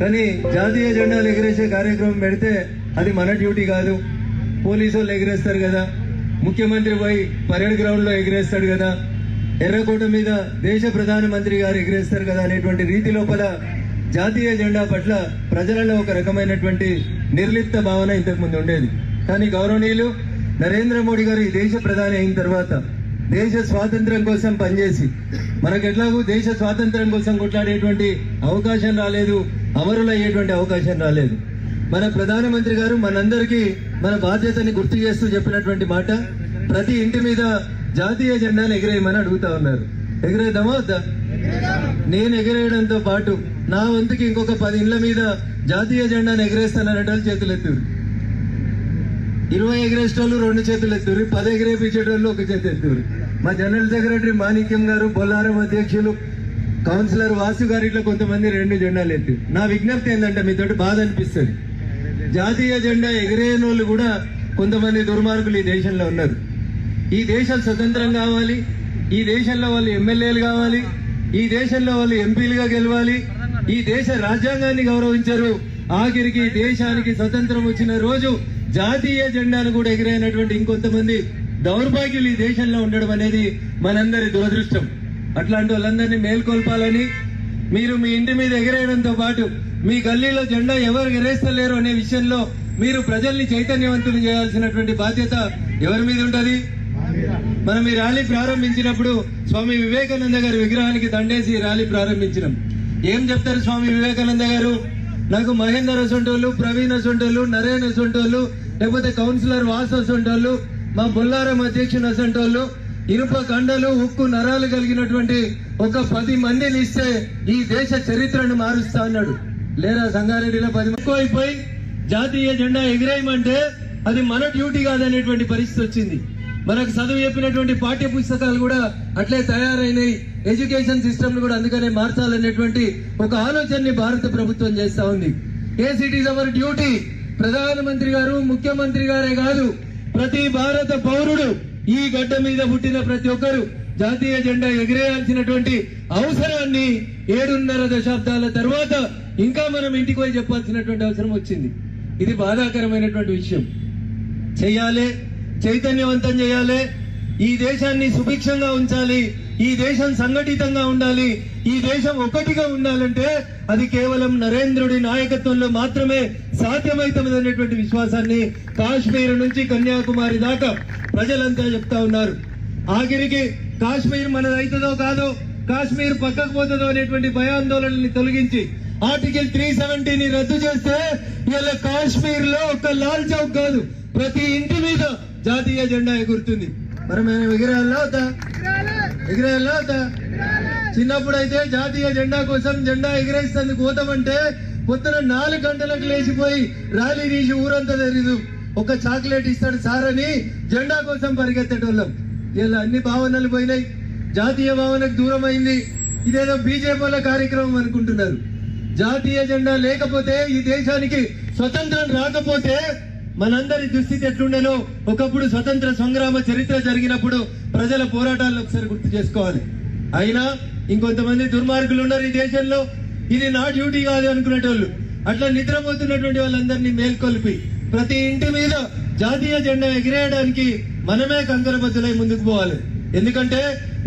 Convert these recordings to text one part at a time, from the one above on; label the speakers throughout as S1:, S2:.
S1: కానీ జాతీయ జెండాలు ఎగరేసే కార్యక్రమం పెడితే అది మన డ్యూటీ కాదు, పోలీసు వాళ్ళు ఎగరేస్తారు కదా, ముఖ్యమంత్రి పోయి పరేడ్ గ్రౌండ్ లో ఎగరేస్తాడు కదా, ఎర్రకోట మీద దేశ ప్రధానమంత్రి గారు ఎగరేస్తారు కదా అనేటువంటి రీతి లోపల జాతీయ జెండా పట్ల ప్రజలలో ఒక రకమైనటువంటి నిర్లిప్త భావన ఇంతకుముందు ఉండేది. కానీ గౌరవనీయులు నరేంద్ర మోడీ గారు ఈ దేశ ప్రధాని అయిన తర్వాత దేశ స్వాతంత్ర్యం కోసం పనిచేసి మనకెట్లాగూ దేశ స్వాతంత్ర్యం కోసం కొట్లాడేటువంటి అవకాశం రాలేదు, అమరులయ్యేటువంటి అవకాశం రాలేదు. మన ప్రధానమంత్రి గారు మనందరికీ మన బాధ్యతని గుర్తు చేస్తూ చెప్పినటువంటి మాట, ప్రతి ఇంటి మీద జాతీయ జెండాను ఎగిరేయమని అడుగుతా ఉన్నారు. ఎగిరేద్దామా వద్దా? నేను ఎగిరేయడంతో పాటు నా వంతుకి ఇంకొక 10 ఇళ్ల మీద జాతీయ జెండాను ఎగిరేస్తాననేటోళ్ళు చేతులు ఎత్తురు, 20 ఎగిరేసేటోళ్ళు 2 చేతులు ఎత్తురు, 10 ఎగిరేపించేటోళ్ళు 1 చేతి ఎత్తురు. మా జనరల్ సెక్రటరీ మాణిక్యం గారు, బొల్లారం అధ్యక్షులు కౌన్సిలర్ వాసు గారు ఇట్లా కొంతమంది 2 జెండాలు ఎత్తారు. నా విజ్ఞప్తి ఏంటంటే మీతోటి బాధ అనిపిస్తుంది, జాతీయ జెండా ఎగిరేయని వాళ్ళు కూడా కొంతమంది దుర్మార్గులు ఈ దేశంలో ఉన్నారు. ఈ దేశం స్వతంత్రం కావాలి, ఈ దేశంలో వాళ్ళు ఎమ్మెల్యేలు కావాలి, ఈ దేశంలో వాళ్ళు ఎంపీలుగా గెలవాలి, ఈ దేశ రాజ్యాంగాన్ని గౌరవించరు, ఆఖరికి దేశానికి స్వతంత్రం వచ్చిన రోజు జాతీయ జెండాను కూడా ఎగిరైనటువంటి ఇంకొంతమంది దౌర్భాగ్యులు ఈ దేశంలో ఉండడం అనేది మనందరి దురదృష్టం. అట్లాంటి వాళ్ళందరినీ మేల్కొల్పాలని మీరు మీ ఇంటి మీద ఎగిరేయడంతో పాటు మీ గల్లీలో జెండా ఎవరు ఎగరేస్తలేరు అనే విషయంలో మీరు ప్రజల్ని చైతన్యవంతులు చేయాల్సినటువంటి బాధ్యత ఎవరి మీద ఉంటది? మనం ఈ ర్యాలీ ప్రారంభించినప్పుడు స్వామి వివేకానంద గారి విగ్రహానికి దండేసి ర్యాలీ ప్రారంభించినాం. ఏం చెప్తారు స్వామి వివేకానంద గారు? నాకు మహేందర్ అసొంటోళ్ళు, ప్రవీణ్ అసొంటోళ్ళు, నరేన్ అసొంటోళ్ళు, లేకపోతే కౌన్సిలర్ వాస్ అసొంటోళ్ళు, మా బొల్లారం అధ్యక్షుడు అసొంటోళ్ళు, ఇనుప కండలు ఉక్కు నరాలు కలిగినటువంటి ఒక 10 మందిని ఇస్తే ఈ దేశ చరిత్రను మారుస్తా అన్నాడు. లేరా సంగారెడ్డిలో 10 మంది అయిపోయి జాతీయ జెండా ఎగిరేయమంటే అది మన డ్యూటీ కాదనేటువంటి పరిస్థితి వచ్చింది. మనకు చదువు చెప్పినటువంటి పాఠ్య పుస్తకాలు కూడా అట్లే తయారైనాయి, ఎడ్యుకేషన్ సిస్టమ్ కూడా అందుకనే మార్చాలనేటువంటి ఒక ఆలోచనని భారత ప్రభుత్వం చేస్తా ఉంది. Yes it is our duty. ప్రధానమంత్రి గారు, ముఖ్యమంత్రి గారే కాదు, ప్రతి భారత పౌరుడు ఈ గడ్డ మీద పుట్టిన ప్రతి ఒక్కరు జాతీయ జెండా ఎగిరేయాల్సినటువంటి అవసరాన్ని 7.5 దశాబ్దాల తర్వాత ఇంకా మనం ఇంటికి పోయి చెప్పాల్సినటువంటి అవసరం వచ్చింది. ఇది బాధాకరమైనటువంటి విషయం. చెయ్యాలి, చైతన్యవంతం చేయాలి, ఈ దేశాన్ని సుభిక్షంగా ఉంచాలి, ఈ దేశం సంఘటితంగా ఉండాలి, ఈ దేశం ఒకటిగా ఉండాలంటే అది కేవలం నరేంద్రుడి నాయకత్వంలో మాత్రమే సాధ్యమవుతుందనేటువంటి విశ్వాసాన్ని కాశ్మీర్ నుంచి కన్యాకుమారి దాకా ప్రజలంతా చెప్తా ఉన్నారు. ఆఖరికి కాశ్మీర్ మనదైతుందో కాదో, కాశ్మీర్ పక్కకు పోతుందో అనేటువంటి భయాందోళనని తొలగించి ఆర్టికల్ 370ని రద్దు చేస్తే ఇలా కాశ్మీర్ లో ఒక లాల్ చౌక్ కాదు, ప్రతి ఇంటి మీద జాతీయ జెండా ఎగురుతుంది. మరి మేము ఎగిరేయాలా వద్దా? ఎగిరేయాలా వద్దా? చిన్నప్పుడు అయితే జాతీయ జెండా కోసం జెండా ఎగిరేసేందుకు పోతామంటే పొద్దున 4 గంటలకు లేచిపోయి ర్యాలీ తీసి ఊరంతా తెరీదు, ఒక చాక్లెట్ ఇస్తాడు సార్ అని జెండా కోసం పరిగెత్తేటోళ్ళం. ఇలా అన్ని భావనలు పోయినాయి, జాతీయ భావనకు దూరం అయింది. ఇదేదో బీజేపీల కార్యక్రమం అనుకుంటున్నారు. జాతీయ జెండా లేకపోతే ఈ దేశానికి స్వతంత్రం రాకపోతే మనందరి దుస్థితి ఎట్లుండేనో ఒకప్పుడు స్వతంత్ర సంగ్రామ చరిత్ర జరిగినప్పుడు ప్రజల పోరాటాలను ఒకసారి గుర్తు చేసుకోవాలి. అయినా ఇంకొంతమంది దుర్మార్గులు ఉన్నారు ఈ దేశంలో, ఇది నా డ్యూటీ కాదు అనుకునేటోళ్ళు. అట్లా నిద్రపోతున్నటువంటి వాళ్ళందరినీ మేల్కొల్పి ప్రతి ఇంటి మీద జాతీయ జెండా ఎగిరేయడానికి మనమే కంకరబద్దులై ముందుకు పోవాలి. ఎందుకంటే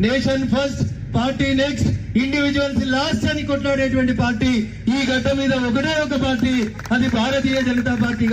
S1: nation first, party next, individuals last అని కొట్లాడేటువంటి పార్టీ ఈ గడ్డ మీద ఒకటే ఒక పార్టీ, అది భారతీయ జనతా పార్టీ.